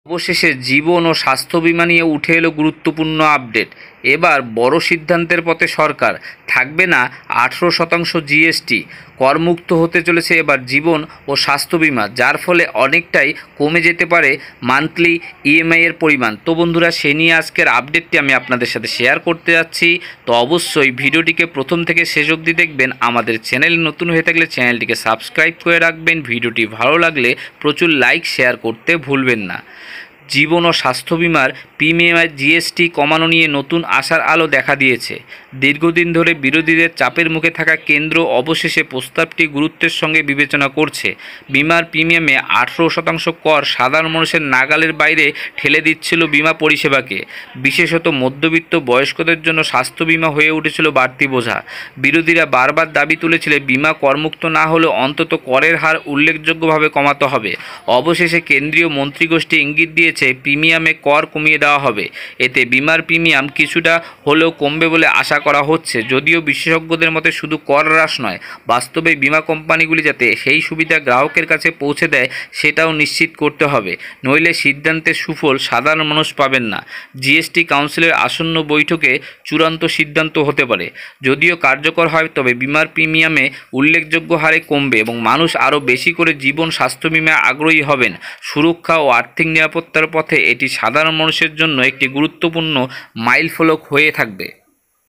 অবশেষে জীবন ও স্বাস্থ্য বীমা নিয়ে উঠে এলো গুরুত্বপূর্ণ আপডেট। এবার বড় সিদ্ধান্তের পথে সরকার। থাকবে না 18% জিএসটি। করমুক্ত হতে চলেছে এবার জীবন ও স্বাস্থ্য বীমা, যার ফলে অনেকটাই কমে যেতে পারে মান্থলি ইএমআই এর পরিমাণ। তো বন্ধুরা, সে নিয়ে আজকের আপডেটটি আমি আপনাদের সাথে শেয়ার করতে যাচ্ছি। তো অবশ্যই ভিডিওটিকে প্রথম থেকে শেষ অবধি দেখবেন। আমাদের চ্যানেল নতুন হয়ে থাকলে চ্যানেলটিকে সাবস্ক্রাইব করে রাখবেন। ভিডিওটি ভালো লাগলে প্রচুর লাইক শেয়ার করতে ভুলবেন না। জীবন ও স্বাস্থ্য বিমার প্রিমিয়াম জিএসটি কমানো নিয়ে নতুন আশার আলো দেখা দিয়েছে। দীর্ঘদিন ধরে বিরোধীদের চাপের মুখে থাকা কেন্দ্র অবশেষে প্রস্তাবটি গুরুত্বের সঙ্গে বিবেচনা করছে। বিমার প্রিমিয়ামে 18% কর সাধারণ মানুষের নাগালের বাইরে ঠেলে দিচ্ছিল বিমা পরিষেবাকে। বিশেষত মধ্যবিত্ত বয়স্কদের জন্য স্বাস্থ্য বিমা হয়ে উঠেছিল বাড়তি বোঝা। বিরোধীরা বারবার দাবি তুলেছিলেন বিমা করমুক্ত না হলেও অন্তত করের হার উল্লেখযোগ্যভাবে কমাতে হবে। অবশেষে কেন্দ্রীয় মন্ত্রিগোষ্ঠী ইঙ্গিত দিয়েছে প্রিমিয়ামে কর কমিয়ে দেওয়া হবে। এতে বিমার প্রিমিয়াম কিছুটা হলেও কমবে বলে আশা করা হচ্ছে। যদিও বিশেষজ্ঞদের মতে শুধু কর হ্রাস নয়, বাস্তবে বিমা কোম্পানিগুলি যাতে সেই সুবিধা গ্রাহকের কাছে পৌঁছে দেয় সেটাও নিশ্চিত করতে হবে, নইলে সিদ্ধান্তের সুফল সাধারণ মানুষ পাবেন না। জিএসটি কাউন্সিলের আসন্ন বৈঠকে চূড়ান্ত সিদ্ধান্ত হতে পারে। যদিও কার্যকর হয়, তবে বিমার প্রিমিয়ামে উল্লেখযোগ্য হারে কমবে এবং মানুষ আরও বেশি করে জীবন স্বাস্থ্য বিমায় আগ্রহী হবেন। সুরক্ষা ও আর্থিক নিরাপত্তার পথে এটি সাধারণ মানুষের জন্য একটি গুরুত্বপূর্ণ মাইলফলক হয়ে থাকবে।